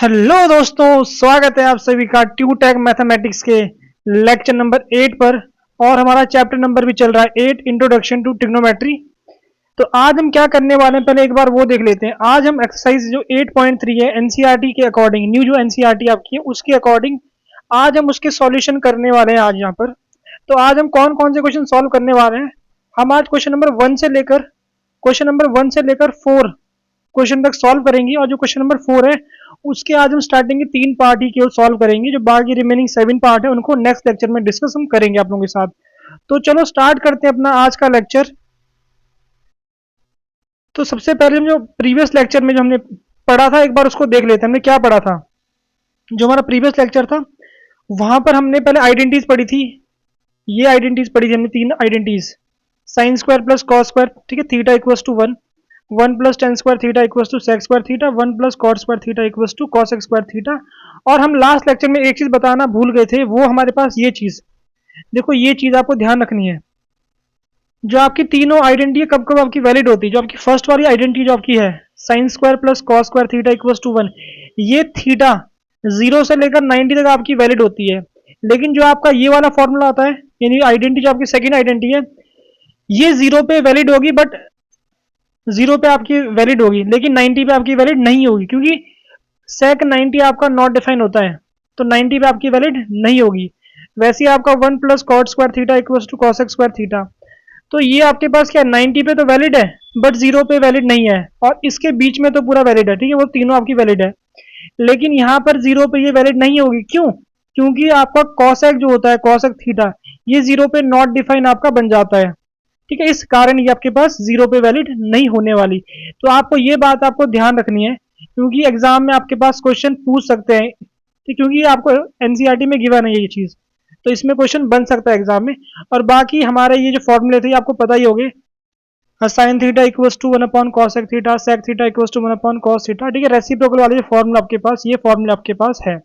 Hello दोस्तों, स्वागत है आप सभी का ट्यूटैक मैथमेटिक्स के लेक्चर नंबर 8 पर। और हमारा चैप्टर नंबर भी चल रहा है 8 इंट्रोडक्शन टू ट्रिग्नोमेट्री। तो आज हम क्या करने वाले हैं, पहले एक बार वो देख लेते हैं। आज हम एक्सरसाइज जो 8.3 है एनसीईआरटी के अकॉर्डिंग, न्यू जो एनसीईआरटी आपकी है उसके अकॉर्डिंग आज हम उसके सॉल्यूशन करने वाले हैं आज यहाँ पर। तो आज हम कौन कौन से क्वेश्चन सॉल्व करने वाले हैं। हम आज क्वेश्चन नंबर 1 से लेकर 4 क्वेश्चन तक सॉल्व करेंगे। और जो क्वेश्चन नंबर 4 है उसके आज हम स्टार्टिंग के 3 पार्ट ही केवल सॉल्व करेंगे। जो बाकी रिमेनिंग 7 पार्ट है उनको नेक्स्ट लेक्चर में डिस्कस हम करेंगे आप लोगों के साथ। तो चलो स्टार्ट करते हैं अपना आज का लेक्चर। तो सबसे पहले हम जो प्रीवियस लेक्चर में जो हमने पढ़ा था एक बार उसको देख लेते हैं। हमने क्या पढ़ा था, जो हमारा प्रीवियस लेक्चर था वहां पर हमने पहले आइडेंटिटीज पढ़ी थी। ये आइडेंटिटीज पढ़ी थी हमने, 3 identities. Sine square plus cos square, ठीक है, theta equals to 1, 1 plus tan square theta equals to sec square theta, 1 plus cot square theta equals to cosec square theta. और हम लास्ट लेक्चर में एक चीज बताना भूल गए थे, वो हमारे पास ये चीज, देखो ये चीज आपको ध्यान रखनी है। जो आपकी तीनों आइडेंटिटी है कब कब आपकी वैलिड होती है। जो आपकी फर्स्ट वाली आइडेंटिटी जो आपकी है sine square plus cos square theta equals to 1, ये थीटा 0 से लेकर 90 तक आपकी वैलिड होती है। लेकिन जो आपका ये वाला फॉर्मूला आता है, यानी आइडेंटिटी जो आपकी सेकंड आइडेंटिटी है, ये 0 पे वैलिड होगी, बट 0 पे आपकी वैलिड होगी लेकिन 90 पे आपकी वैलिड नहीं होगी, क्योंकि सेक 90 आपका नॉट डिफाइन होता है, तो 90 पे आपकी वैलिड नहीं होगी। वैसे ही आपका 1 plus cot square theta equals to cosec square theta, तो ये आपके पास क्या 90 पे तो वैलिड है बट 0 पे वैलिड नहीं है, और इसके बीच में तो पूरा वैलिड है, ठीक है, वो तीनों आपकी वैलिड है। लेकिन यहाँ पर 0 पे ये वैलिड नहीं होगी, क्यों? क्योंकि आपका कॉसेक जो होता है, कॉसेक थीटा, ये 0 पे नॉट डिफाइन आपका बन जाता है, ठीक है। इस कारण ये आपके पास 0 पे वैलिड नहीं होने वाली। तो आपको ये बात आपको ध्यान रखनी है, क्योंकि एग्जाम में आपके पास क्वेश्चन पूछ सकते हैं, ठीक, क्योंकि आपको एनसीईआरटी में गिवन है ये चीज, तो इसमें क्वेश्चन बन सकता है एग्जाम में। और बाकी हमारे ये जो फॉर्मूले थे आपको पता ही होंगे, sine theta equals to 1 upon cosec theta, sec theta equals to 1 upon cos theta, ठीक है। रेसिप्रोकल वाले फॉर्मूला आपके पास, ये फॉर्मूला आपके पास है।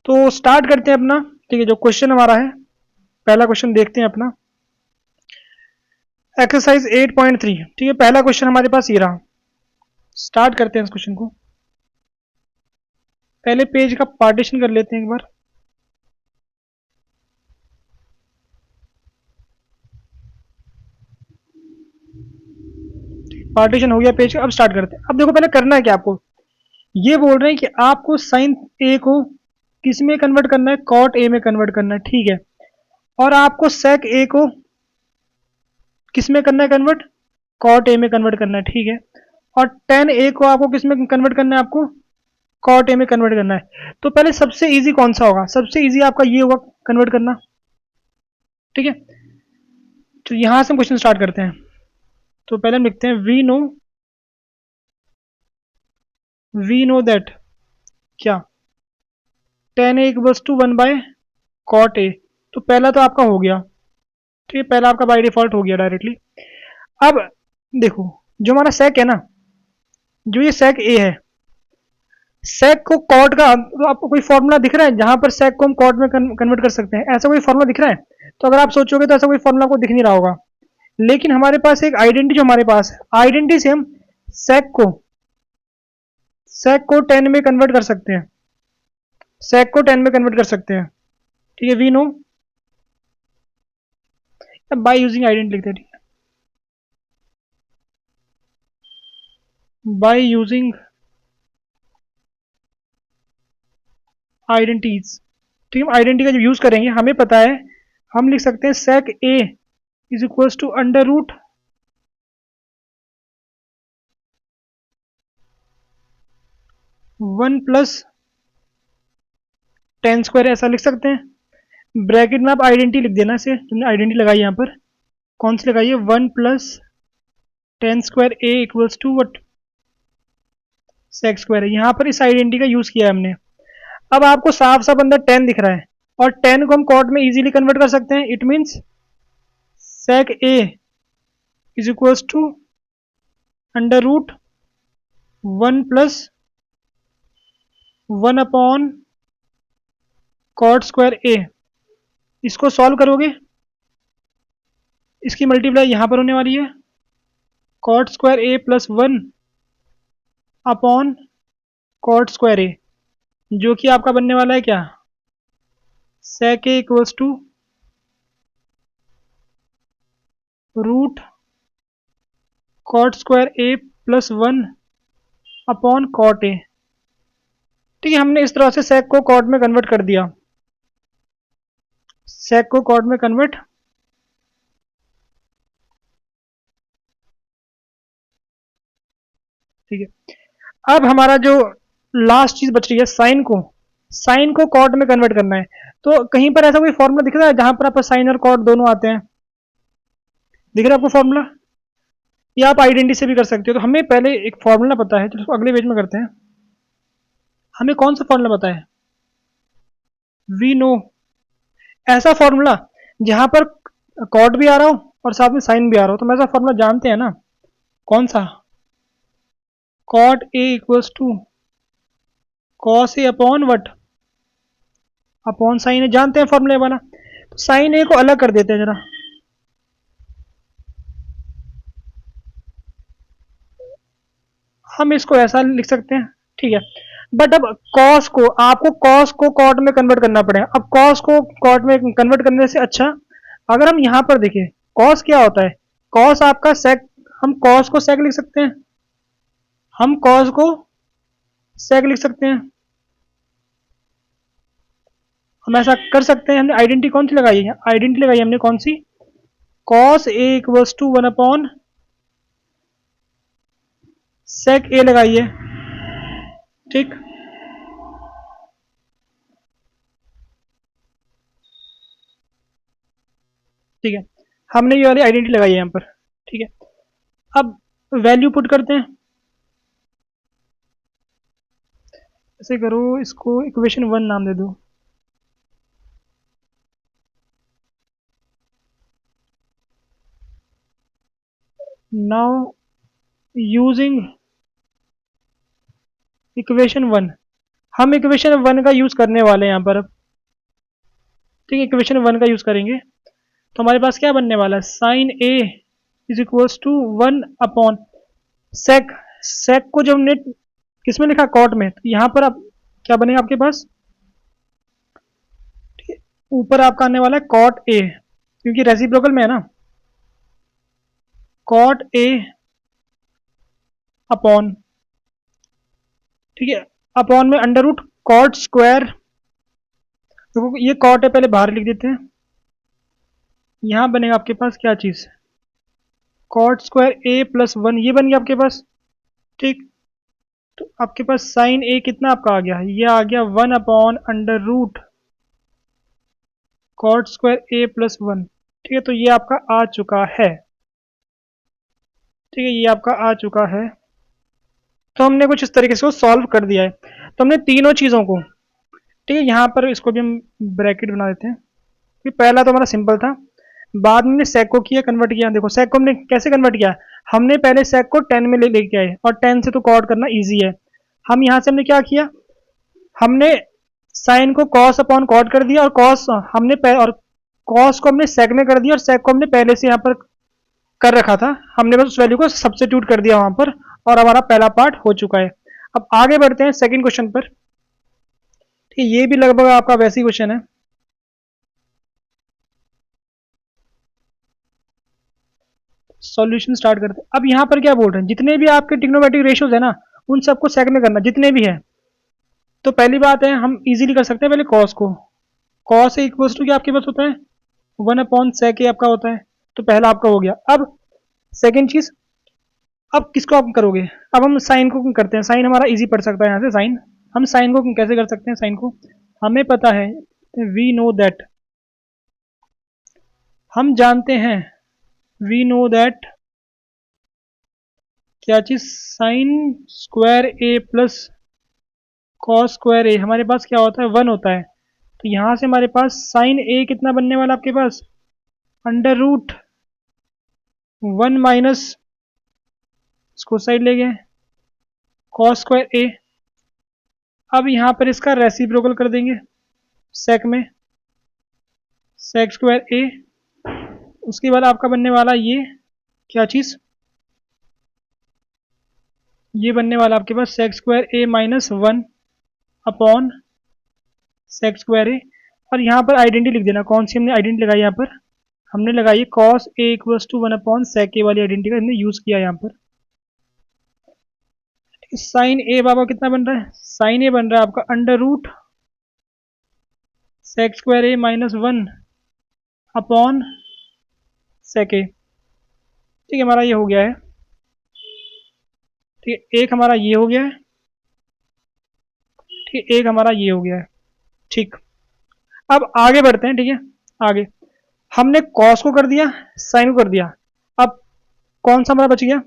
तो स्टार्ट करते हैं अपना, ठीक है। जो क्वेश्चन हमारा है, पहला क्वेश्चन देखते हैं अपना, एक्सरसाइज 8.3, ठीक है। पहला क्वेश्चन हमारे पास ये रहा। स्टार्ट करते हैं इस क्वेश्चन को। पहले पेज का पार्टीशन कर लेते हैं एक बार। पार्टीशन हो गया पेज का, अब स्टार्ट करते हैं। अब देखो पहले करना है क्या आपको, ये बोल रहे हैं कि आपको साइन ए को किस में कन्वर्ट करना है, कॉट ए में कन्वर्ट करना है, ठीक है। और आपको सेक ए को किस में करना है कन्वर्ट, कॉट ए में कन्वर्ट करना है, ठीक है। और टेन ए को आपको किस में कन्वर्ट करना है, आपको कॉट ए में कन्वर्ट करना है। तो पहले सबसे इजी कौन सा होगा, सबसे इजी आपका ये होगा कन्वर्ट करना, ठीक है। तो यहां से हम क्वेश्चन स्टार्ट करते हैं। तो पहले हम लिखते हैं वी नो दैट क्या tan A equals to 1 by cot A. तो पहला तो आपका हो गया, ठीक है, पहला आपका बाय डिफॉल्ट हो गया डायरेक्टली। अब देखो जो हमारा सेक है ना, जो ये सेक ए है, सेक को कॉट का, तो आपको कोई फॉर्मूला दिख रहा है जहां पर सेक को हम कॉट में कन्वर्ट कर सकते हैं, ऐसा कोई फॉर्मूला दिख रहा है? तो अगर आप सोचोगे तो ऐसा कोई फॉर्मूला आपको दिख नहीं रहा होगा। लेकिन हमारे पास एक आइडेंटिटी, जो हमारे पास आइडेंटिटी से हम सेक को 10 में कन्वर्ट कर सकते हैं, सेक को 10 में कन्वर्ट कर सकते हैं, ठीक है। We know by using identity लिखते हैं, ठीक है, बाय यूजिंग आइडेंटिटीज, ठीक है। आइडेंटिटी का जब यूज करेंगे हमें पता है, हम लिख सकते हैं sec a is equals to under root 1 plus 10 square, ऐसा लिख सकते हैं। ब्रैकेट में आप आइडेंटिटी लिख देना, से तुमने आइडेंटिटी लगाई यहाँ पर, कौन सी लगाई है, 1 plus 10 square A equals to what, sec square है। यहाँ पर इस आइडेंटिटी का यूज किया है हमने। अब आपको साफ साफ अंदर 10 दिख रहा है, और 10 को हम कॉट में इजीली कन्वर्ट कर सकते हैं। It means sec a is equals to under root 1 plus 1 upon cot square a. इसको सॉल्व करोगे, इसकी मल्टीप्लाई यहां पर होने वाली है, cot square A plus 1 upon cot square a, जो कि आपका बनने वाला है क्या, sec a equals to root cot square A plus 1 upon cot a. ठीक है, हमने इस तरह से सेक को कॉट में कन्वर्ट कर दिया, सेक को कॉट में कन्वर्ट। ठीक है, अब हमारा जो लास्ट चीज बच रही है, साइन को कॉट में कन्वर्ट करना है। तो कहीं पर ऐसा कोई फॉर्मूला दिख रहा है जहां पर आपको साइन और कॉट दोनों आते हैं, दिख रहा है आपको फॉर्मूला, या आप आइडेंटिटी से भी कर सकते हो। तो हमें पहले एक फॉर्मूला पता है, चलो उसको अगले पेज में करते हैं। हमें कौन सा फॉर्मूला पता है, वी नो, ऐसा फॉर्मूला जहां पर कॉट भी आ रहा हो और साथ में साइन भी आ रहा हो। तो हम ऐसा फॉर्मूला जानते हैं ना, कौन सा, cot A equals to cos a upon what, upon sine a, जानते हैं फॉर्मूले वाला। तो साइन ए को अलग कर देते हैं जरा, हम इसको ऐसा लिख सकते हैं। ठीक है, बट अब कॉस को, आपको कॉस को कॉट में कन्वर्ट करना पड़ेगा। अब कॉस को कॉट में कन्वर्ट करने से अच्छा, अगर हम यहां पर देखें, कॉस क्या होता है, कॉस आपका सेक, हम कॉस को सेक लिख सकते हैं, हम कॉस को सेक लिख सकते हैं, हम ऐसा कर सकते हैं। हमने आइडेंटिटी कौन सी लगाई है, आइडेंटिटी लगाई हमने कौन सी, cos a equals to 1 upon sec a लगाई है। ठीक, ठीक है, हमने ये वाली आइडेंटिटी लगाई है यहाँ पर। ठीक है, अब वैल्यू पुट करते हैं, ऐसे करो, इसको इक्वेशन 1 नाम दे दो। नाउ यूजिंग इक्वेशन 1, हम इक्वेशन 1 का यूज करने वाले हैं यहाँ पर अब। ठीक है, इक्वेशन 1 का यूज करेंगे तो हमारे पास क्या बनने वाला है, sine a is equals to 1 upon sec, sec को जब हमने किसमें लिखा, कॉट में, तो यहाँ पर अब क्या बनेगा आपके पास, ऊपर आपका आने वाला है कॉट ए, क्योंकि रेसिप्रोकल में है ना, कॉट ए अपॉन, ठीक है, अपॉन में अंडर रूट कॉट स्क्वायर, तो ये कॉट है, पहले बाहर लिख देते हैं। यहां बनेगा आपके पास क्या चीज, कॉट स्क्वायर ए प्लस 1, ये बन गया आपके पास। ठीक, तो आपके पास साइन ए कितना आपका आ गया, ये आ गया 1 upon under root cot square ए प्लस 1। ठीक है, तो ये आपका आ चुका है। ठीक है, ये आपका आ चुका है। तो हमने कुछ इस तरीके से वो सॉल्व कर दिया है। तो हमने तीनों चीज़ों को, ठीक है, यहाँ पर इसको भी हम ब्रैकेट बना देते हैं, कि पहला तो हमारा सिंपल था, बाद में हमने सेक को किया, कन्वर्ट किया। देखो सेक को हमने कैसे कन्वर्ट किया, हमने पहले सेक को 10 में लेके आए, और 10 से तो कॉट करना इजी है। हम यहाँ से हमने क्या किया, हमने साइन को कॉस अपॉन कॉट कर दिया, और कॉस हमने और कॉस को हमने सेक में कर दिया, और सेक को हमने पहले से यहाँ पर कर रखा था, हमने बस उस वैल्यू को सब्स्टिट्यूट कर दिया वहां पर, और हमारा पहला पार्ट हो चुका है। अब आगे बढ़ते हैं सेकंड क्वेश्चन पर। ठीक, ये भी लगभग आपका वैसी क्वेश्चन है। सॉल्यूशन स्टार्ट करते हैं। अब यहाँ पर क्या बोल रहे हैं, जितने भी आपके ट्रिग्नोमेट्रिक रेशियोज है ना, उन सबको सेक में करना, जितने भी है। तो पहली बात है, हम इजीली कर सकते हैं पहले कॉस को, कॉस ए इक्वल्स टू क्या आपके पास होता है, 1 अपॉन सेक ए आपका होता है। तो पहला आपका हो गया। अब सेकेंड चीज, अब किसको आप करोगे, अब हम साइन को करते हैं। साइन हमारा इजी पड़ सकता है यहाँ से, साइन, हम साइन को कैसे कर सकते हैं, साइन को हमें पता है, वी नो दैट, हम जानते हैं, वी नो दैट क्या चीज, साइन स्क्वायर ए प्लस कॉस स्क्वायर ए हमारे पास क्या होता है, 1 होता है। तो यहां से हमारे पास साइन ए कितना बनने वाला आपके पास, अंडर रूट 1 माइनस, इसको साइड ले गए, कॉस स्क्वायर ए। अब यहां पर इसका रेसिप्रोकल कर देंगे सेक में, सेक स्क्वायर ए, उसके बाद आपका बनने वाला ये क्या चीज, ये बनने वाला आपके पास सेक स्क्वायर ए माइनस 1 अपॉन सेक स्क्वायर ए। और यहाँ पर आइडेंटिटी लिख देना। कौन सी हमने आइडेंटिटी लगाई यहाँ पर? हमने लगाई cos a equals to 1 upon sec a वाली आइडेंटिटी का हमने यूज किया यहाँ पर। साइन ए बाबा कितना बन रहा है? साइन ए बन रहा है आपका अंडर रूट सेक स्क्वायर ए माइनस 1 अपॉन सेक ए। ठीक है, हमारा ये हो गया है। ठीक है, एक हमारा ये हो गया है। ठीक है, एक हमारा ये हो गया है। ठीक, अब आगे बढ़ते हैं। ठीक है, आगे हमने कॉस को कर दिया, साइन को कर दिया। अब कौन सा हमारा बच गया?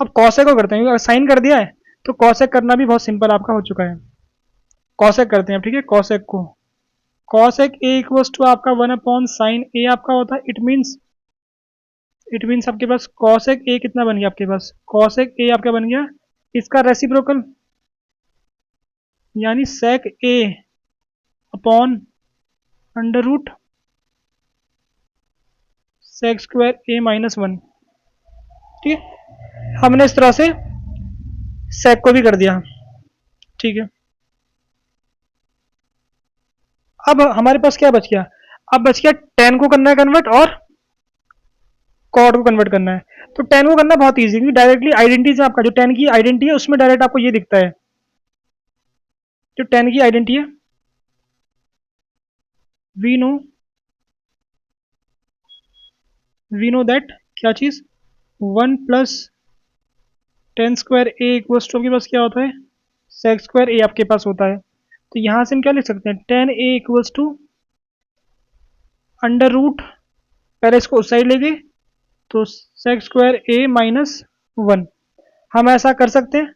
अब कॉसेक को करते हैं, क्योंकि साइन कर दिया है तो कॉसेक करना भी बहुत सिंपल आपका हो चुका है। कॉसेक करते हैं। ठीक है, कॉसेक को, कॉसेक ए इक्वल्स टू आपका 1 अपॉन साइन ए आपका होता है। इट मीन्स आपके पास कॉसेक ए कितना बन गया? आपके पास कॉसेक ए आपका बन गया इसका रेसिप्रोकल, यानी sec a upon under root sec square A minus 1। ठीक है, हमने इस तरह से सेक को भी कर दिया। ठीक है, अब हमारे पास क्या बच गया? अब बच गया टेन को करना है कन्वर्ट और कॉट को कन्वर्ट करना है। तो टेन को करना बहुत इजी, क्योंकि डायरेक्टली आइडेंटिटी से आपका जो टेन की आइडेंटिटी है उसमें डायरेक्ट आपको ये दिखता है। जो टेन की आइडेंटिटी है, वी नो दैट क्या चीज, 1 plus tan square A equals to आपके पास क्या होता है? सेक स्क्वायर ए आपके पास होता है। तो यहां से हम क्या लिख सकते हैं? Tan A equals to under root, पहले इसको उस साइड ले गए तो सेक स्क्वायर ए माइनस 1। हम ऐसा कर सकते हैं,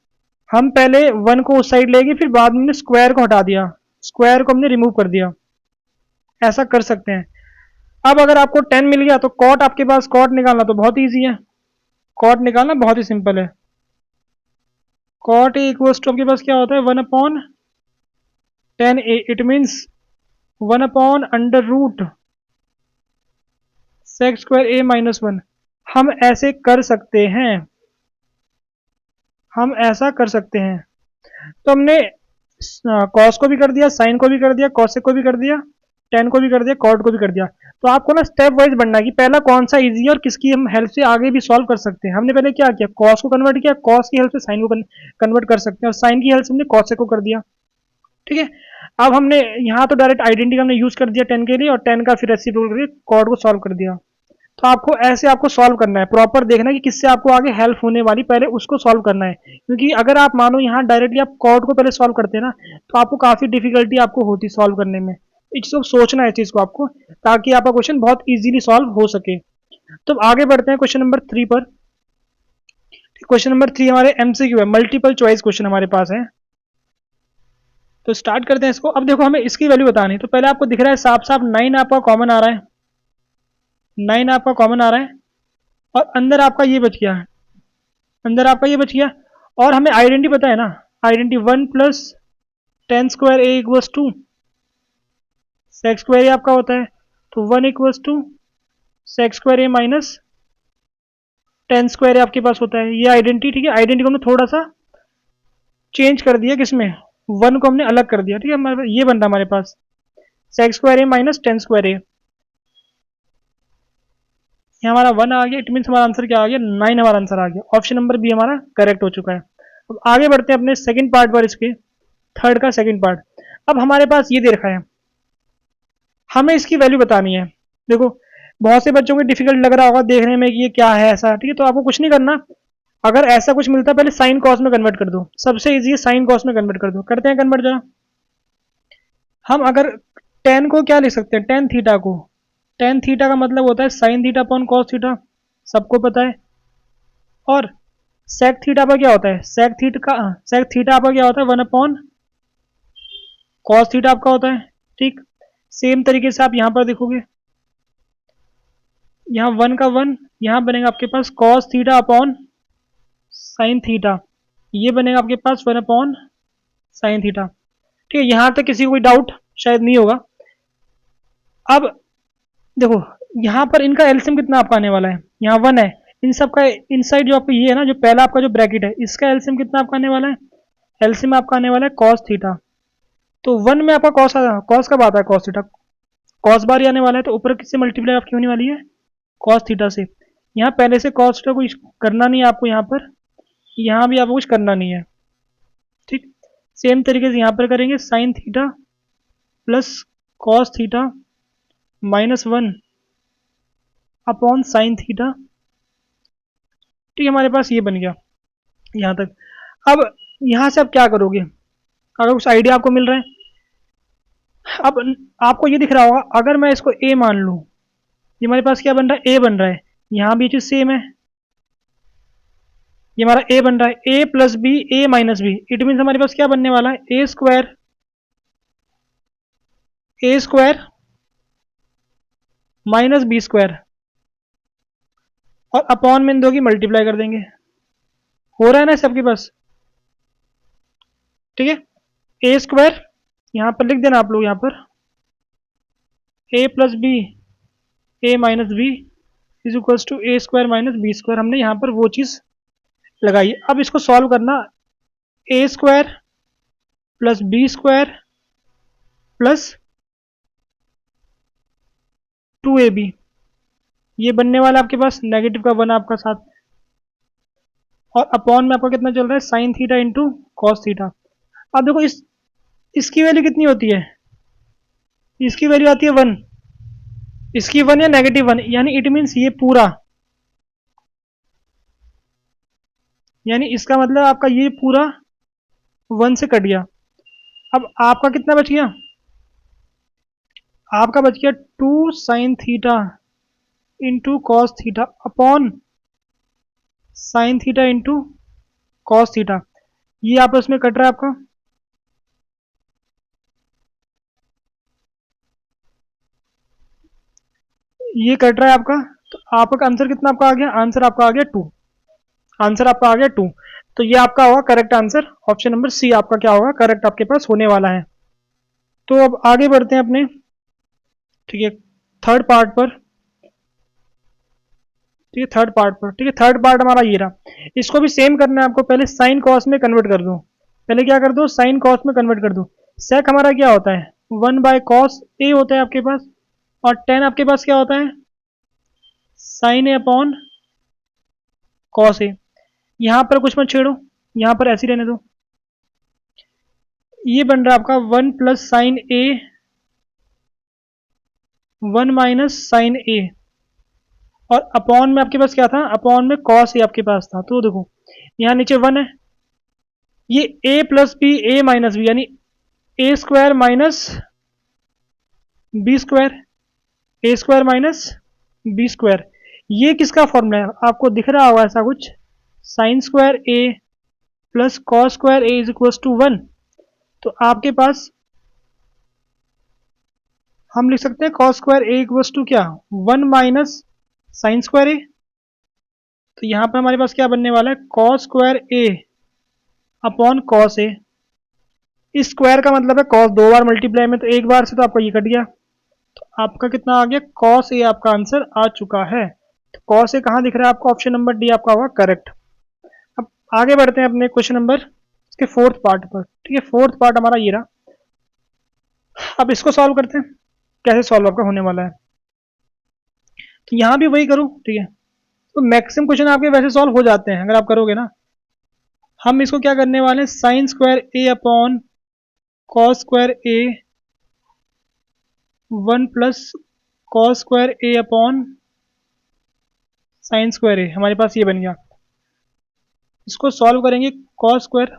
हम पहले 1 को उस साइड ले गए, फिर बाद में हमने स्क्वायर को हटा दिया, स्क्वायर को हमने रिमूव कर दिया। ऐसा कर सकते हैं। अब अगर आपको 10 मिल गया तो कॉट आपके पास, कॉट निकालना तो बहुत ईजी है। कॉट निकालना बहुत ही सिंपल है। कॉट ए इक्वल्स टू आपके पास क्या होता है? 1 upon 10 A. It means 1 upon under root sec square A minus 1। हम ऐसे कर सकते हैं, हम ऐसा कर सकते हैं। तो हमने कॉस को भी कर दिया, साइन को भी कर दिया, कॉसेक को भी कर दिया, टेन को भी कर दिया, कॉट को भी कर दिया। तो आपको ना स्टेप वाइज बनना है कि पहला कौन सा इजी है और किसकी हम हेल्प से आगे भी सॉल्व कर सकते हैं। हमने पहले क्या किया? कॉस को कन्वर्ट किया, कॉस की हेल्प से साइन को कन्वर्ट कर सकते हैं, और साइन की हेल्प से हमने कॉसेक को कर दिया। ठीक है, अब हमने यहाँ तो डायरेक्ट आइडेंटिटी हमने यूज कर दिया 10 के लिए, और 10 का फिर रेसिप्रोकल करके कॉट को सॉल्व कर दिया। तो आपको ऐसे आपको सॉल्व करना है, प्रॉपर देखना है कि किससे आपको आगे हेल्प होने वाली, पहले उसको सॉल्व करना है। क्योंकि अगर आप मानो यहाँ डायरेक्टली आप कॉर्ड को पहले सॉल्व करते हैं ना, तो आपको काफी डिफिकल्टी आपको होती सॉल्व करने में। इस चीज को सोचना है, इस चीज को आपको, ताकि आपका क्वेश्चन बहुत इजीली सॉल्व हो सके। तो आगे बढ़ते हैं क्वेश्चन नंबर 3 पर। क्वेश्चन नंबर 3 हमारे एमसीक्यू है, मल्टीपल चॉइस क्वेश्चन हमारे पास है। तो स्टार्ट करते हैं इसको। अब देखो, हमें इसकी वैल्यू बतानी है। तो पहले आपको दिख रहा है साफ साफ 9 आपका कॉमन आ रहा है, 9 आपका कॉमन आ रहा है, और अंदर आपका ये बच गया, अंदर आपका ये बच गया। और हमें आइडेंटिटी पता है ना, identity 1 plus 10 square A equals to sec square a आपका होता है। तो 1 equals to sec square A minus 10 square a आपके पास होता है, ये आइडेंटिटी। ठीक है, आइडेंटिटी को हमने थोड़ा सा चेंज कर दिया, किसमें? 1 को हमने अलग कर दिया। ठीक है, हमारे ये बन रहा हमारे पास सेक स्क्वायर ए माइनस 10 स्क्वायर ए। ये हमारा 1 आ गया, इट मीन्स हमारा आंसर क्या आ गया? 9 हमारा आंसर आ गया। ऑप्शन नंबर बी हमारा करेक्ट हो चुका है। अब आगे बढ़ते हैं अपने सेकंड पार्ट पर, इसके थर्ड का सेकंड पार्ट। अब हमारे पास ये दे रखा है, हमें इसकी वैल्यू बतानी है। देखो, बहुत से बच्चों को डिफिकल्ट लग रहा होगा देखने में कि ये क्या है ऐसा। ठीक है, तो आपको कुछ नहीं करना। अगर ऐसा कुछ मिलता है, पहले साइन कॉस में कन्वर्ट कर दो, सबसे इजी है, साइन कॉस में कन्वर्ट कर दो। करते हैं कन्वर्ट जरा। हम अगर 10 को क्या लिख सकते हैं? 10 थीटा को, 10 थीटा का मतलब होता है sine theta upon cos theta, सबको पता है। और सेक थीटा पर क्या होता है? सेक थीटा पर क्या होता है? 1 अपॉन कॉस थीटा आपका होता है। ठीक, सेम तरीके से आप यहां पर देखोगे, यहाँ 1 का 1, यहाँ बनेगा आपके पास cos theta upon sine theta, ये बनेगा आपके पास 1 अपॉन साइन थीटा। ठीक है, यहां तक किसी को कोई डाउट शायद नहीं होगा। अब देखो, यहाँ पर इनका एलसीएम कितना आपका आने वाला है? यहाँ 1 है, इन सब का इनसाइड जो आपका ये है ना, जो पहला आपका जो ब्रैकेट है, इसका एलसीएम कितना आपका आने वाला है? एलसीएम आपका आने वाला है कॉस थीटा। तो 1 में आपका कॉस कब आता है? कॉस थीटा, कॉस बार ही आने वाला है, तो ऊपर किससे मल्टीप्लाई आपकी होने वाली है? कॉस थीटा से। यहाँ पहले से कॉस थीटा कुछ करना नहीं है आपको, यहाँ भी आपको कुछ करना नहीं है, ठीक। सेम तरीके से यहाँ पर करेंगे, sign theta plus cos theta -1 upon sine theta, ठीक है। हमारे पास ये बन गया यहाँ तक। अब यहाँ से आप क्या करोगे, अगर कुछ आइडिया आपको मिल रहा है? अब आपको ये दिख रहा होगा, अगर मैं इसको ए मान लूँ, ये हमारे पास क्या बन रहा है? ए बन रहा है। यहाँ भी ये चीज़ सेम है, ये हमारा ए बन रहा है, a plus b a minus b, it means हमारे पास क्या बनने वाला है? A square minus b square, और अपॉन में इन दो की मल्टीप्लाई कर देंगे। हो रहा है ना सबके पास, ठीक है। ए स्क्वायर यहाँ पर लिख देना आप लोग, यहाँ पर a plus b a minus b is equals to a square minus b square, हमने यहाँ पर वो चीज़ लगाई। अब इसको सॉल्व करना, a square plus b square plus 2ab, ये बनने वाला आपके पास नेगेटिव का 1 आपका साथ, और अपॉन में आपका कितना चल रहा है? Sine theta into cos theta. अब देखो इसकी वैल्यू कितनी होती है? इसकी वैल्यू आती है 1, इसकी 1 या -1, यानी इट मीन्स ये पूरा, यानी इसका मतलब आपका ये पूरा 1 से कट गया। अब आपका कितना बच गया? आपका बच गया 2 sign theta into cos theta upon sine theta into cos theta, ये आपस में कट रहा है आपका। ये कट रहा है आपका, तो आपका आंसर कितना आपका आ गया? आंसर आपका आ गया 2, आंसर आपका आ गया 2। तो ये आपका होगा correct answer, option number C आपका क्या होगा? करेक्ट आपके पास होने वाला है। तो अब आगे बढ़ते हैं अपने, ठीक है, थर्ड पार्ट पर, ठीक है, थर्ड पार्ट पर, ठीक है। थर्ड पार्ट हमारा ये रहा, इसको भी सेम करना है आपको। पहले साइन कॉस में कन्वर्ट कर दो, पहले क्या कर दो? साइन कॉस में कन्वर्ट कर दो। सेक हमारा क्या होता है? 1 बाय कॉस ए होता है आपके पास, और टेन आपके पास क्या होता है? साइन ए अपॉन कॉस ए। यहां पर कुछ मत छेड़ो, यहां पर ऐसे ही रहने दो। ये बन रहा है आपका 1 प्लस साइन ए 1 माइनस साइन ए, और अपॉन में आपके पास क्या था? अपॉन में कॉस ए आपके पास था। तो देखो यहाँ नीचे 1 है, ये ए plus b a minus B, यानी ए स्क्वायर माइनस बी स्क्वायर, ए स्क्वायर माइनस बी स्क्वायर। ये किसका फॉर्मूला है? आपको दिख रहा होगा ऐसा कुछ, sine square A plus cos square A is equal to 1। तो आपके पास हम लिख सकते हैं cos square A equal to क्या? 1 माइनस साइन स्क्वायर ए। तो यहाँ पर हमारे पास क्या बनने वाला है? कॉस स्क्वायर ए अपॉन कॉस ए। इस स्क्वायर का मतलब है कॉस, दो बार मल्टीप्लाई में, तो एक बार से तो आपका ये कट गया। तो आपका कितना आ गया? कॉस ए आपका आंसर आ चुका है। तो कॉस ए कहाँ दिख रहा है आपको? ऑप्शन नंबर डी आपका होगा करेक्ट। अब आगे बढ़ते हैं अपने क्वेश्चन नंबर इसके फोर्थ पार्ट पर, ठीक है। फोर्थ पार्ट हमारा ये रहा। अब इसको सॉल्व करते हैं, कैसे सॉल्व आपका होने वाला है। तो यहाँ भी वही करो, ठीक है। तो मैक्सिमम क्वेश्चन आपके वैसे सॉल्व हो जाते हैं अगर आप करोगे ना। हम इसको क्या करने वाले हैं? साइन स्क्वायर ए अपॉन कॉस स्क्वायर ए 1 प्लस कॉस स्क्वायर ए अपॉन साइन स्क्वायर ए, हमारे पास ये बन गया। इसको सॉल्व करेंगे कॉस स्क्वायर,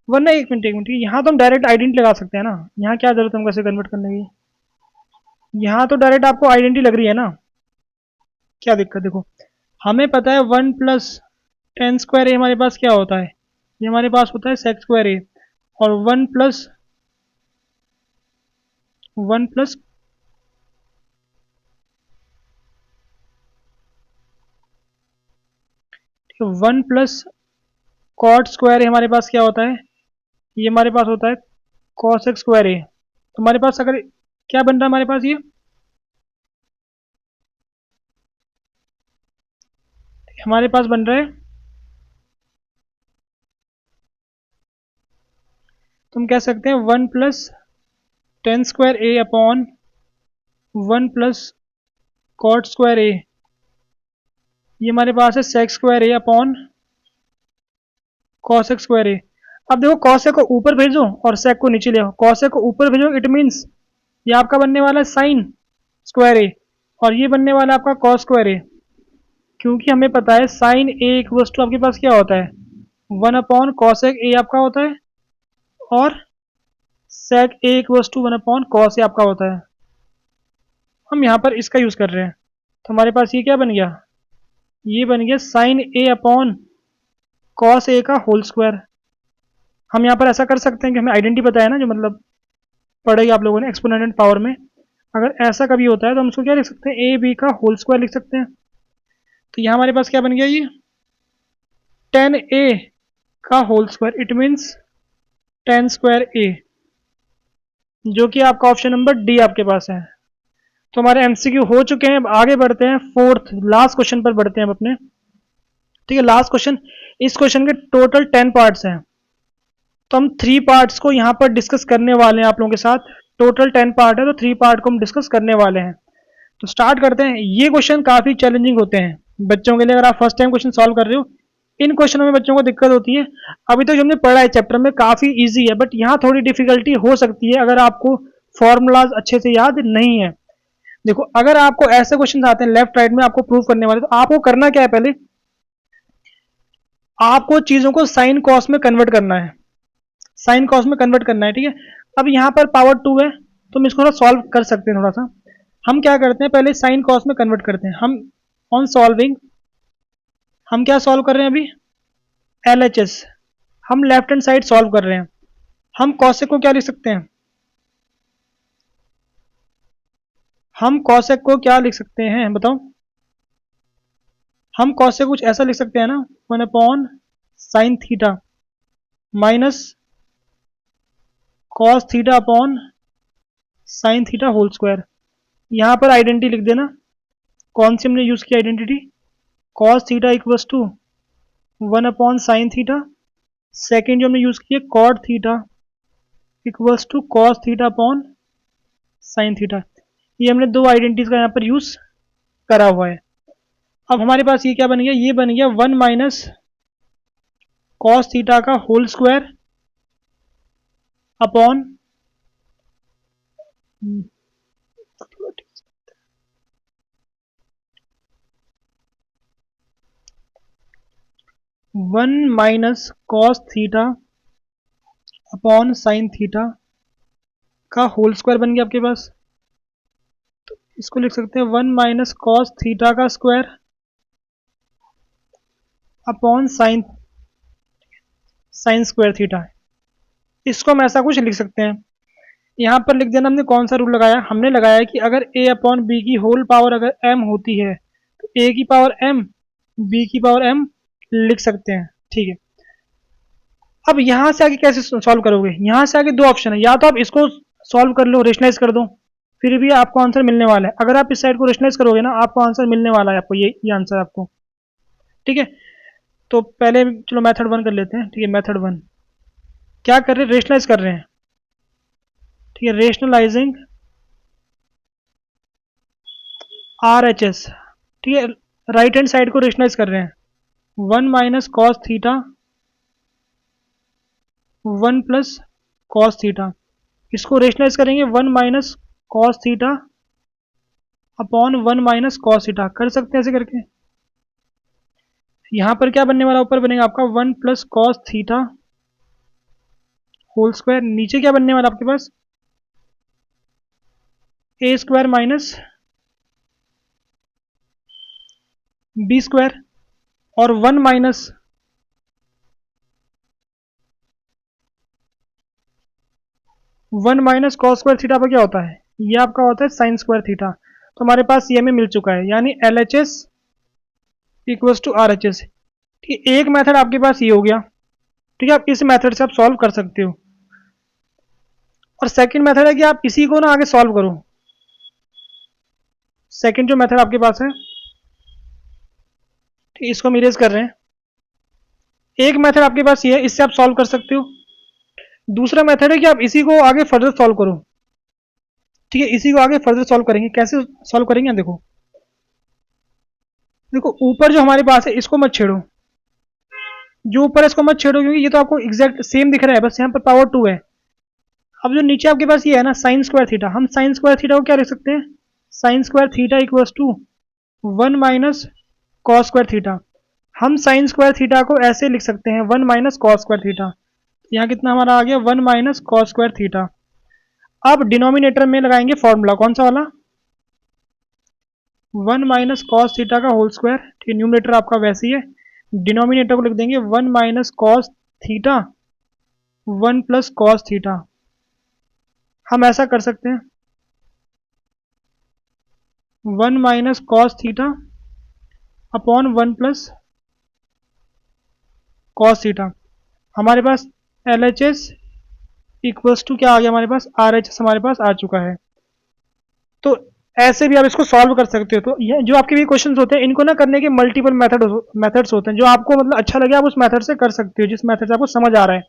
वरना एक मिनट, यहाँ तो हम डायरेक्ट आइडेंटिटी लगा सकते हैं ना। यहाँ क्या जरूरत है हमको ऐसे कन्वर्ट करने की? यहाँ तो डायरेक्ट आपको आइडेंटिटी लग रही है ना, क्या दिक्कत? देखो हमें पता है 1 प्लस टेन स्क्वायर ए हमारे पास क्या होता है? ये हमारे पास होता है सेक स्क्वायर ए, और 1 प्लस 1 प्लस कॉट स्क्वायर ए हमारे पास क्या होता है? ये हमारे पास होता है कॉसेक स्क्वायर ए। तो हमारे पास अगर क्या बन रहा है हमारे पास ये, हमारे पास बन रहा है, तुम कह सकते हैं 1 + tan² A upon 1 + cot² A, ये हमारे पास है sec² A upon cos² A। अब देखो cos A को ऊपर भेजो और sec को नीचे ले आओ, cos A को ऊपर भेजो इट मीन्स ये आपका बनने वाला है sin² A और ये बनने वाला है आपका cos²A, क्योंकि हमें पता है sin A इक्वल्स टू आपके पास क्या होता है 1/cos A आपका होता है और sec A equals to 1/cos A आपका होता है। हम यहाँ पर इसका यूज़ कर रहे हैं, तो हमारे पास ये क्या बन गया, ये बन गया sin A upon cos A का होल स्क्वायर। हम यहाँ पर ऐसा कर सकते हैं कि हमें आइडेंटिटी पता है ना, जो मतलब पढ़ेगी आप लोगों ने एक्सपोनेंट पावर में, अगर ऐसा कभी होता है तो हम इसको क्या लिख सकते हैं, ए बी का होल स्क्वायर लिख सकते हैं। तो यहाँ हमारे पास क्या बन गया, ये tan A का whole square it means tan² A, जो कि आपका ऑप्शन नंबर डी आपके पास है। तो हमारे एमसीक्यू हो चुके हैं, अब आगे बढ़ते हैं फोर्थ लास्ट क्वेश्चन पर बढ़ते हैं अब अपने। ठीक है, लास्ट क्वेश्चन, इस क्वेश्चन के टोटल 10 पार्ट्स हैं, तो हम 3 पार्ट्स को यहाँ पर डिस्कस करने वाले हैं आप लोगों के साथ। टोटल 10 पार्ट है तो 3 पार्ट को हम डिस्कस करने वाले हैं। तो स्टार्ट करते हैं। ये क्वेश्चन काफ़ी चैलेंजिंग होते हैं बच्चों के लिए, अगर आप फर्स्ट टाइम क्वेश्चन सॉल्व कर रहे हो इन क्वेश्चनों में बच्चों को दिक्कत होती है। अभी तक जो हमने पढ़ा है चैप्टर में काफ़ी ईजी है, बट यहाँ थोड़ी डिफिकल्टी हो सकती है अगर आपको फॉर्मूलाज अच्छे से याद नहीं है। देखो, अगर आपको ऐसे क्वेश्चन आते हैं लेफ्ट राइट में आपको प्रूव करने वाले, तो आपको करना क्या है, पहले आपको चीज़ों को साइन कॉस में कन्वर्ट करना है, साइन कॉस में कन्वर्ट करना है। ठीक है, अब यहाँ पर पावर 2 है तो हम इसको थोड़ा सॉल्व कर सकते हैं। थोड़ा सा हम क्या करते हैं, पहले साइन कॉस में कन्वर्ट करते हैं। हम ऑन सॉल्विंग हम क्या सॉल्व कर रहे हैं अभी, LHS, हम लेफ्ट हैंड साइड सॉल्व कर रहे हैं। हम कॉसेक को क्या लिख सकते हैं, हम कॉसेक को क्या लिख सकते हैं बताओ, हम कॉसेक कुछ ऐसा लिख सकते हैं ना, 1/sin theta minus cos theta upon sin theta whole square. यहाँ पर आइडेंटिटी लिख देना, कौन सी हमने यूज़ की identity, cos theta equals to 1/sin theta, second जो हमने यूज़ की है cot theta equals to cos theta upon sin theta. ये हमने दो आइडेंटिटीज का यहाँ पर यूज़ करा हुआ है। अब हमारे पास ये क्या बन गया, ये बन गया 1 - cos थीटा का whole square upon 1 - cos theta upon sin theta का होल स्क्वायर बन गया आपके पास। तो इसको लिख सकते हैं 1 - cos थीटा का square upon sin square theta. इसको हम ऐसा कुछ लिख सकते हैं। यहाँ पर लिख देना, हमने कौन सा रूल लगाया, हमने लगाया कि अगर a अपॉन बी की होल पावर अगर m होती है तो a की पावर m b की पावर m लिख सकते हैं। ठीक है, अब यहाँ से आगे कैसे सॉल्व करोगे, यहाँ से आगे दो ऑप्शन है, या तो आप इसको सॉल्व कर लो, रेशनलाइज कर दो, फिर भी आपको आंसर मिलने वाला है। अगर आप इस साइड को रेशनलाइज करोगे ना, आपको आंसर मिलने वाला है, आपको ये आंसर आपको। ठीक है, तो पहले चलो मेथड 1 कर लेते हैं। ठीक है, मेथड 1 क्या कर रहे हैं, रेशनलाइज कर रहे हैं। ठीक है, रेशनलाइजिंग RHS। ठीक है, राइट हैंड साइड को रेशनलाइज कर रहे हैं, 1 - cos थीटा 1 + cos थीटा, इसको रेशनलाइज करेंगे 1 - cos theta upon 1 - cos theta, कर सकते हैं ऐसे करके। यहाँ पर क्या बनने वाला, ऊपर बनेगा आपका 1 + cos थीटा होल स्क्वायर, नीचे क्या बनने वाला आपके पास a² माइनस b² और 1 माइनस cos स्क्वायर थीटा पर क्या होता है, ये आपका होता है sin स्क्वायर थीटा। तो हमारे पास ये हमें मिल चुका है, यानी LHS इक्वल्स टू RHS। ठीक है, एक मेथड आपके पास ये हो गया। ठीक है, आप इस मेथड से आप सॉल्व कर सकते हो। और सेकंड मेथड है कि आप इसी को ना आगे सॉल्व करो। सेकंड जो मेथड आपके पास है ठीक है, इसको हम इरेज कर रहे हैं। एक मेथड आपके पास ये है, इससे आप सॉल्व कर सकते हो। दूसरा मेथड है कि आप इसी को आगे फर्दर सॉल्व करो। ठीक है, इसी को आगे फर्दर सॉल्व करेंगे। कैसे सॉल्व करेंगे? देखो देखो, ऊपर जो हमारे पास है इसको मत छेड़ो, जो ऊपर है इसको मत छेड़ो, क्योंकि ये तो आपको एग्जैक्ट सेम दिख रहा है, बस यहाँ पर पावर 2 है। अब जो नीचे आपके पास ये है ना साइन स्क्वायर थीटा, हम साइन स्क्वायर थीटा को क्या लिख सकते हैं? Sine square theta equals to 1 minus cos square theta. हम साइन स्क्वायर थीटा को ऐसे लिख सकते हैं 1 माइनस कॉस स्क्वायर थीटा। यहाँ कितना हमारा आ गया? 1 माइनस कॉस स्क्वायर थीटा। अब डिनोमिनेटर में लगाएंगे फॉर्मूला, कौन सा वाला? 1 माइनस कॉस थीटा का होल स्क्वायर। ठीक, न्यूमिनेटर आपका वैसे ही है, डिनोमिनेटर को लिख देंगे 1 minus cos theta 1 plus cos theta. हम ऐसा कर सकते हैं 1 minus cos theta upon 1 plus cos theta. हमारे पास L H S equals to क्या आ गया? हमारे पास आर एच एस हमारे पास आ चुका है। तो ऐसे भी आप इसको सॉल्व कर सकते हो। तो ये जो आपके भी क्वेश्चंस होते हैं, इनको ना करने के मल्टीपल मेथड्स होते हैं। जो आपको मतलब अच्छा लगे आप उस मेथड से कर सकते हो, जिस मेथड से आपको समझ आ रहा है।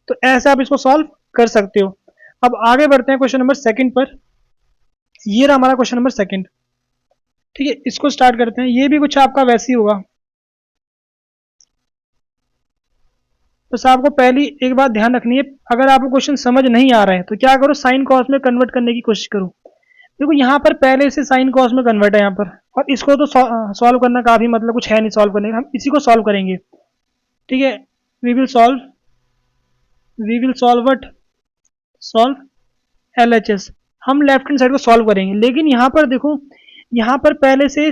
तो ऐसे आप इसको सॉल्व कर सकते हो। अब आगे बढ़ते हैं क्वेश्चन नंबर सेकंड पर। ये रहा हमारा क्वेश्चन नंबर सेकंड। ठीक है, इसको स्टार्ट करते हैं। ये भी कुछ आपका वैसे ही होगा। बस आपको पहली एक बात ध्यान रखनी है, अगर आपको क्वेश्चन समझ नहीं आ रहा है तो क्या करो, साइन कॉस में कन्वर्ट करने की कोशिश करो। देखो यहाँ पर पहले से साइन कॉस में कन्वर्ट है यहाँ पर, और इसको तो सॉल्व करना काफी मतलब कुछ है नहीं सॉल्व करने का, हम इसी को सॉल्व करेंगे। ठीक है, we will solve what? Solve LHS. हम लेफ्ट हैंड साइड को सॉल्व करेंगे, लेकिन यहाँ पर देखो, यहाँ पर पहले से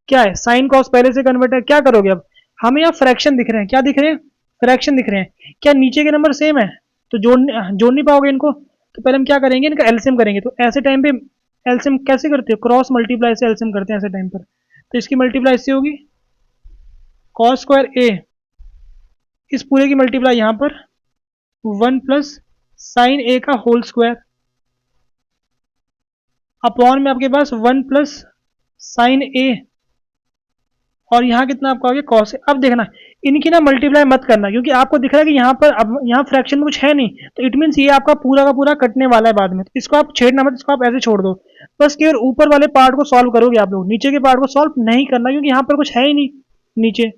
क्या है? साइन कॉस पहले से कन्वर्ट है। क्या करोगे अब? हमें यहाँ फ्रैक्शन दिख रहे हैं। क्या दिख रहे हैं? फ्रैक्शन दिख रहे हैं। क्या नीचे के नंबर सेम है? तो जोड़ नहीं पाओगे इनको। तो पहले हम क्या करेंगे, इनका एलसीएम करेंगे। तो ऐसे टाइम पे एलसीएम कैसे करते हो? क्रॉस मल्टीप्लाई से एलसीएम करते हैं ऐसे टाइम पर। तो इसकी मल्टीप्लाई इससे होगी कॉस स्क्वायर ए, इस पूरे की मल्टीप्लाई यहाँ पर 1 प्लस साइन ए का होल स्क्वायर अपॉन में आपके पास 1 प्लस साइन ए, और यहाँ कितना आपका आ गया? कॉस ए। अब देखना, इनकी ना मल्टीप्लाई मत करना, क्योंकि आपको दिख रहा है कि यहाँ पर अब यहाँ फ्रैक्शन में कुछ है नहीं, तो इट मीन्स ये आपका पूरा का पूरा कटने वाला है बाद में। तो इसको आप छेड़ना मत, इसको आप ऐसे छोड़ दो। बस केवल ऊपर वाले पार्ट को सॉल्व करोगे आप लोग, नीचे के पार्ट को सॉल्व नहीं करना, क्योंकि यहाँ पर कुछ है ही नहीं नीचे।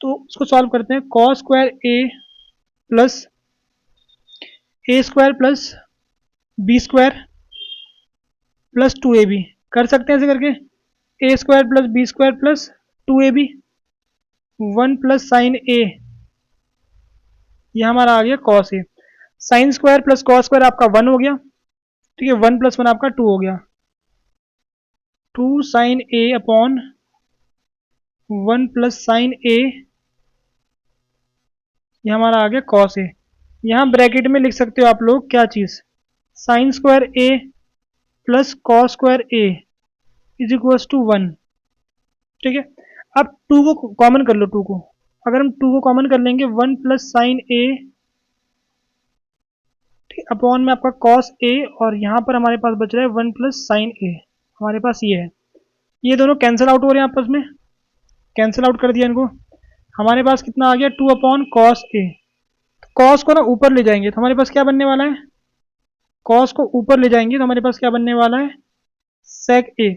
तो इसको सॉल्व करते हैं। Cos square A plus a square plus b square plus 2ab। कर सकते हैं ऐसे करके, a square plus b square plus 2ab 1 plus sine a, ये हमारा आ गया cos a. Sine square plus cos square आपका 1 हो गया। ठीक है, 1 प्लस 1 आपका 2 हो गया। 2 sign A upon 1 plus sine a, ये हमारा आ गया कॉस ए। यहाँ ब्रैकेट में लिख सकते हो आप लोग क्या चीज़? Sine square A plus cos square A is equals to 1। ठीक है, अब 2 को कॉमन कर लो। 2 को अगर हम 2 को कॉमन कर लेंगे 1 प्लस साइन ए, ठीक, अपॉन में आपका कॉस ए, और यहाँ पर हमारे पास बच रहा है 1 प्लस साइन ए। हमारे पास ये है, ये दोनों कैंसिल आउट हो रहे हैं आपस में, कैंसिल आउट कर दिया इनको। हमारे पास कितना आ गया? 2 अपॉन कॉस ए। कॉस को ना ऊपर ले जाएंगे तो हमारे पास क्या बनने वाला है? कॉस को ऊपर ले जाएंगे तो हमारे पास क्या बनने वाला है? सेक ए।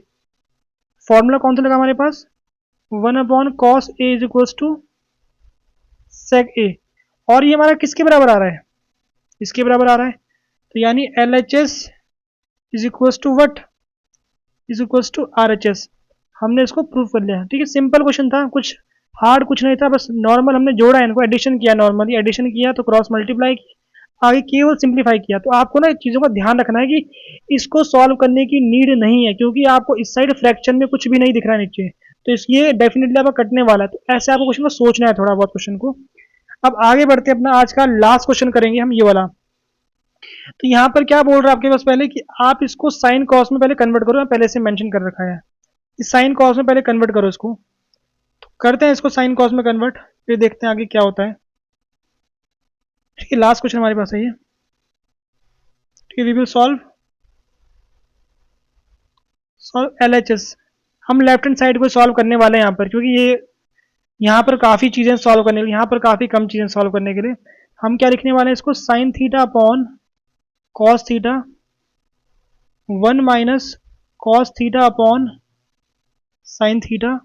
फॉर्मूला कौन सा लगा हमारे पास? 1 upon cos a is equals to sec a. और ये हमारा किसके बराबर आ रहा है? इसके बराबर आ रहा है। तो यानी L H S is equals to what? Is equals to R H S. हमने इसको प्रूव कर लिया। ठीक है, सिंपल क्वेश्चन था, कुछ हार्ड कुछ नहीं था, बस नॉर्मल हमने जोड़ा है इनको, एडिशन किया, नॉर्मली एडिशन किया तो क्रॉस मल्टीप्लाई आगे केवल सिंप्लीफाई किया। तो आपको ना चीज़ों का ध्यान रखना है कि इसको सॉल्व करने की नीड नहीं है, क्योंकि आपको इस साइड फ्रैक्शन में कुछ भी नहीं दिख रहा है नीचे, तो ये डेफिनेटली आपका कटने वाला है। तो ऐसे आपको क्वेश्चन को सोचना है थोड़ा बहुत क्वेश्चन को। अब आगे बढ़ते हैं, अपना आज का लास्ट क्वेश्चन करेंगे हम, ये वाला। तो यहाँ पर क्या बोल रहा है आपके पास पहले कि आप इसको साइन कॉस में पहले कन्वर्ट करो, पहले से मेंशन कर रखा है, इस साइन कॉस में पहले कन्वर्ट करो इसको। तो करते हैं इसको साइन कॉस में कन्वर्ट, फिर देखते हैं आगे क्या होता है। ठीक है, लास्ट क्वेश्चन हमारे पास है ये। ठीक है, we will solve L H S. हम लेफ्ट हैंड साइड को सॉल्व करने वाले हैं यहाँ पर, क्योंकि ये यहाँ पर काफ़ी चीज़ें सॉल्व करने के लिए, यहाँ पर काफ़ी कम चीज़ें सॉल्व करने के लिए हम क्या लिखने वाले हैं इसको, sign theta upon cos theta 1 minus cos theta upon sine theta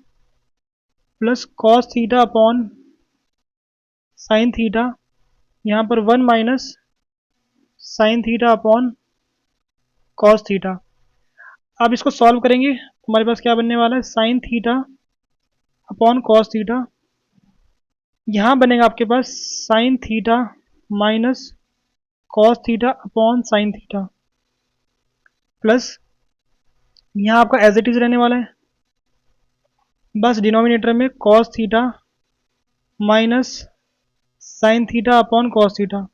plus cos theta upon sine theta, यहाँ पर 1 minus sine theta upon cos theta. अब इसको सॉल्व करेंगे, हमारे पास क्या बनने वाला है, sine theta upon cos theta, यहाँ बनेगा आपके पास sine theta minus cos theta upon sine theta plus यहाँ आपका एज इट इज रहने वाला है, बस डिनोमिनेटर में cos theta minus sine theta upon cos theta.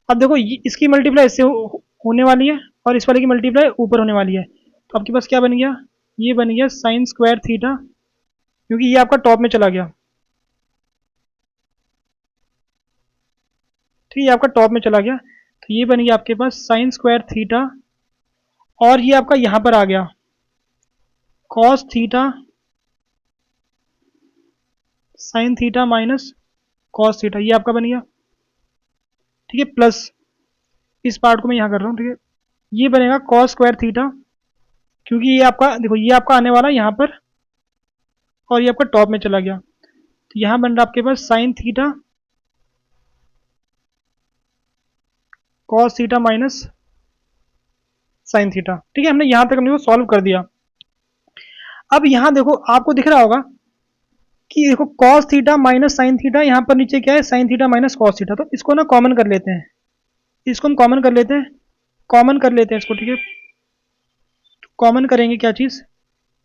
अब देखो इसकी मल्टीप्लाई इससे होने वाली है और इस वाले की मल्टीप्लाई ऊपर होने वाली है, तो आपके पास क्या बन गया, ये बन गया साइन स्क्वायर थीटा, क्योंकि ये आपका टॉप में चला गया, ठीक है, ये आपका टॉप में चला गया, तो ये बन गया आपके पास साइन स्क्वायर थीटा, और ये आपका यहां पर आ गया cos theta sine theta minus cos theta, ये आपका बन गया, ठीक है, प्लस इस पार्ट को मैं यहां कर रहा हूं, ठीक है, ये बनेगा कॉस स्क्वायर थीटा, क्योंकि ये आपका देखो ये आपका आने वाला है यहां पर और ये आपका टॉप में चला गया, तो यहां बन रहा आपके पास sine theta cos theta minus sine theta, ठीक है, हमने यहां तक हमने को सॉल्व कर दिया। अब यहां देखो आपको दिख रहा होगा कि देखो cos theta minus sine theta, यहाँ पर नीचे क्या है, sine theta minus cos theta, तो इसको ना कॉमन कर लेते हैं, इसको हम कॉमन कर लेते हैं, कॉमन कर लेते हैं इसको, ठीक है, कॉमन करेंगे क्या चीज़,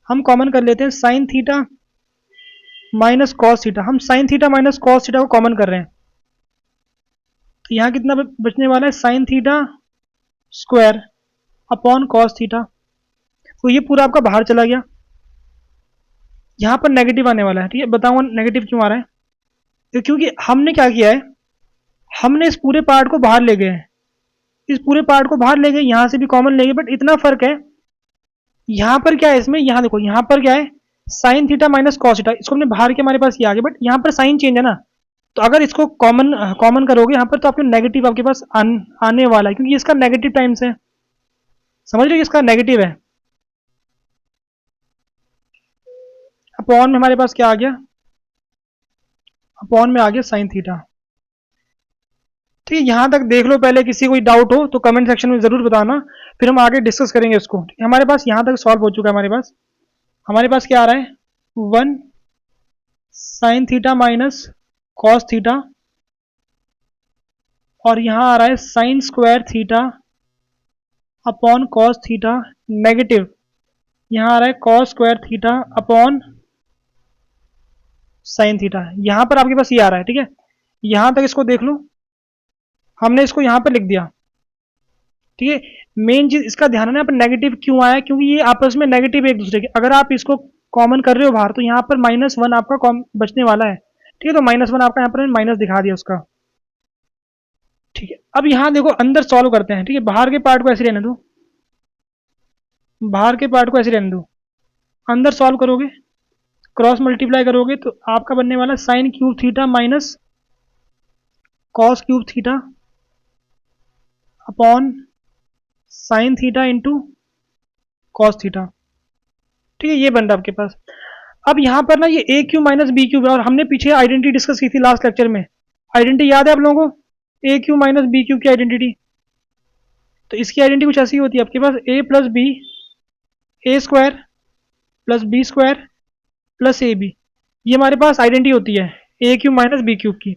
हम कॉमन कर लेते हैं sine theta minus cos theta, हम sine theta minus cos theta को कॉमन कर रहे हैं, तो यहाँ कितना बचने वाला है, sine theta square upon cos theta, तो ये पूरा आपका बाहर चला गया, यहाँ पर नेगेटिव आने वाला है, ठीक है, बताऊंगा नेगेटिव क्यों आ रहा है, तो क्योंकि हमने क्या किया है, हमने इस पूरे पार्ट को बाहर ले गए, इस पूरे पार्ट को बाहर ले गए, यहाँ से भी कॉमन ले गए, बट इतना फर्क है, यहाँ पर क्या है इसमें, यहाँ देखो यहाँ पर क्या है, sine theta minus cos theta, इसको हमने बाहर के हमारे पास ये आ गया, बट यहाँ पर साइन चेंज है ना, तो अगर इसको कॉमन कॉमन करोगे यहाँ पर तो आपके नेगेटिव आपके पास आने वाला है, क्योंकि इसका नेगेटिव टाइम्स है, समझ रहे हो, इसका नेगेटिव है, अपॉन में हमारे पास क्या आ गया, अपॉन में आ गया साइन थीटा, ठीक है, यहां तक देख लो, पहले किसी कोई डाउट हो तो कमेंट सेक्शन में जरूर बताना, फिर हम आगे डिस्कस करेंगे इसको, हमारे पास यहां तक सॉल्व हो चुका है, हमारे पास क्या आ रहा है, 1 sign theta minus cos theta, और यहां आ रहा है sine square theta upon cos theta, negative यहां आ रहा है cos square theta upon sine theta, यहां पर आपके पास ये आ रहा है, ठीक है, यहां तक इसको देख लो, हमने इसको यहां पर लिख दिया, ठीक है, मेन चीज इसका ध्यान है ना, पर नेगेटिव क्यों आया, क्योंकि ये आपस में नेगेटिव एक दूसरे के, अगर आप इसको कॉमन कर रहे हो बाहर तो यहाँ पर -1 आपका बचने वाला है, ठीक है, तो -1 आपका यहाँ पर माइनस दिखा दिया उसका, ठीक है, अब यहाँ देखो अंदर सॉल्व करते हैं, ठीक है, बाहर के पार्ट को ऐसे रहने दो, बाहर के पार्ट को ऐसे रहने दो, अंदर सॉल्व करोगे, क्रॉस मल्टीप्लाई करोगे तो आपका बनने वाला sine cube theta minus cos cube theta upon sine theta into cos theta, ठीक है, ये बन रहा है आपके पास। अब यहां पर ना ये ए क्यूब माइनस बी क्यूब है, और हमने पीछे आइडेंटिटी डिस्कस की थी लास्ट लेक्चर में, आइडेंटिटी याद है आप लोगों को, a cube minus b cube की आइडेंटिटी, तो इसकी आइडेंटिटी कुछ ऐसी होती है आपके पास, a plus b a square plus b square plus a b, ये हमारे पास आइडेंटिटी होती है a cube minus b cube की,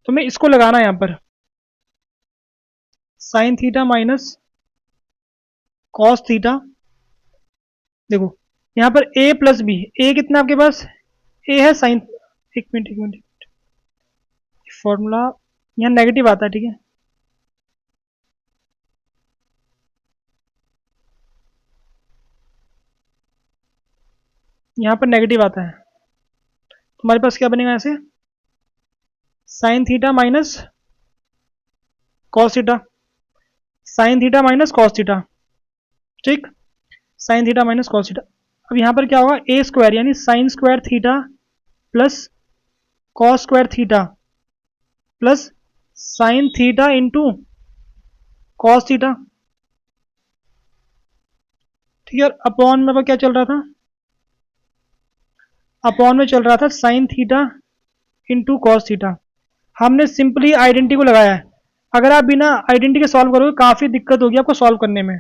तो मैं इसको लगाना है यहाँ पर sine theta minus cos theta, देखो यहाँ पर a प्लस बी, ए कितना आपके पास, a है साइन, एक मिनट फॉर्मूला यहाँ नेगेटिव आता है, ठीक है, यहाँ पर नेगेटिव आता है, तो हमारे पास क्या बनेगा ऐसे, sine theta minus cos theta, sine theta minus cos theta, ठीक, sine theta minus cos theta, अब यहाँ पर क्या होगा, ए स्क्वायर यानी sine square theta plus cos square theta plus sine theta into cos theta. ठीक है, अपॉन में क्या चल रहा था, अपॉन में चल रहा था sign theta into cos theta. हमने सिंपली आइडेंटिटी को लगाया है। अगर आप बिना आइडेंटिटी के सॉल्व करोगे काफी दिक्कत होगी आपको सॉल्व करने में।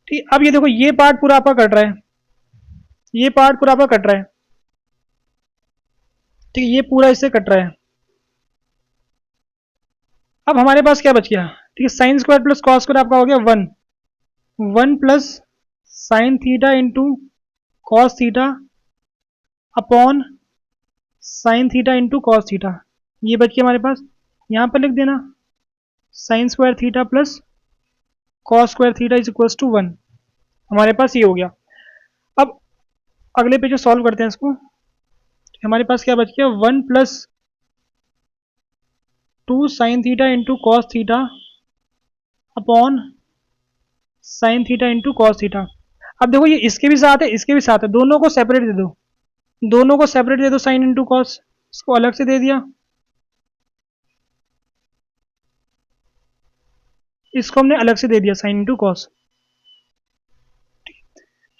ठीक, अब ये देखो ये पार्ट पूरा आपका कट रहा है, ये पार्ट पूरा आपका कट रहा है। ठीक है, ये पूरा इससे कट रहा है। अब हमारे पास क्या बच गया, ठीक है, sine square plus cos square आपका हो गया 1 plus sine theta into cos theta upon sine theta into cos theta. ये बच गया हमारे पास, यहाँ पर लिख देना sine square theta plus cos square theta is equals to 1। हमारे पास ये हो गया। अब अगले पे जो सॉल्व करते हैं इसको, हमारे पास क्या बच गया 1 plus 2 sign theta into cos theta upon sine theta into cos theta. अब देखो ये इसके भी साथ है, इसके भी साथ है, दोनों को सेपरेट दे दो, दोनों को सेपरेट दे दो, साइन इंटू कॉस, इसको अलग से दे दिया, इसको हमने अलग से दे दिया साइन इंटू कॉस।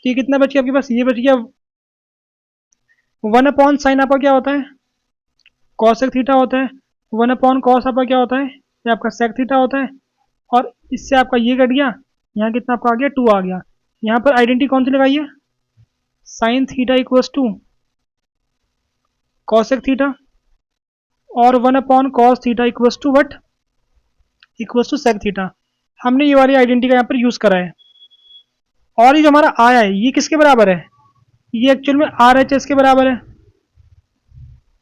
ये कितना बच गया आपके पास, ये बच गया 1 अपॉन साइन आपका क्या होता है कॉसेक थीटा होता है, 1 अपॉन कॉस आपका क्या होता है, ये आपका सेक थीटा होता है, और इससे आपका ये कट गया, यहाँ कितना आपका आ गया 2 आ गया। यहाँ पर आइडेंटिटी कौन सी लगाई है, sine theta equals to cosec theta और 1 upon cos theta equals to what, equals to sec theta. हमने ये वाली आइडेंटिटी का यहाँ पर यूज करा है। और ये जो हमारा आया है ये किसके बराबर है, ये एक्चुअल में आर एच एस के बराबर है।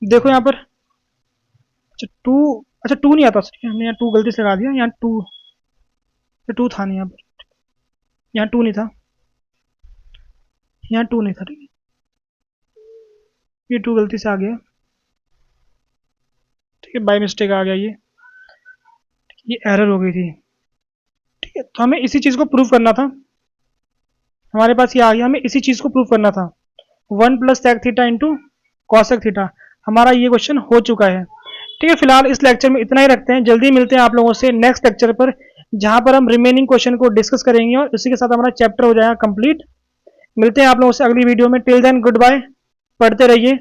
देखो यहाँ पर, अच्छा 2, अच्छा 2 नहीं आता, हमने यहाँ 2 गलती से लगा दिया, यहाँ 2 था नहीं, यहाँ पर यहाँ 2 नहीं था, यहाँ 2 नहीं था, ठीक है, ये 2 गलती से आ गया, ठीक है, बाय मिस्टेक आ गया ये एरर हो गई थी। ठीक है, तो हमें इसी चीज़ को प्रूव करना था, हमारे पास ये आ गया, हमें इसी चीज़ को प्रूव करना था 1 plus sec theta into cosec theta. हमारा ये क्वेश्चन हो चुका है। ठीक है, फिलहाल इस लेक्चर में इतना ही रखते हैं, जल्दी मिलते हैं आप लोगों से नेक्स्ट लेक्चर पर, जहां पर हम रिमेनिंग क्वेश्चन को डिस्कस करेंगे और इसी के साथ हमारा चैप्टर हो जाएगा कंप्लीट। मिलते हैं आप लोगों से अगली वीडियो में, टिल देन गुड बाय, पढ़ते रहिए।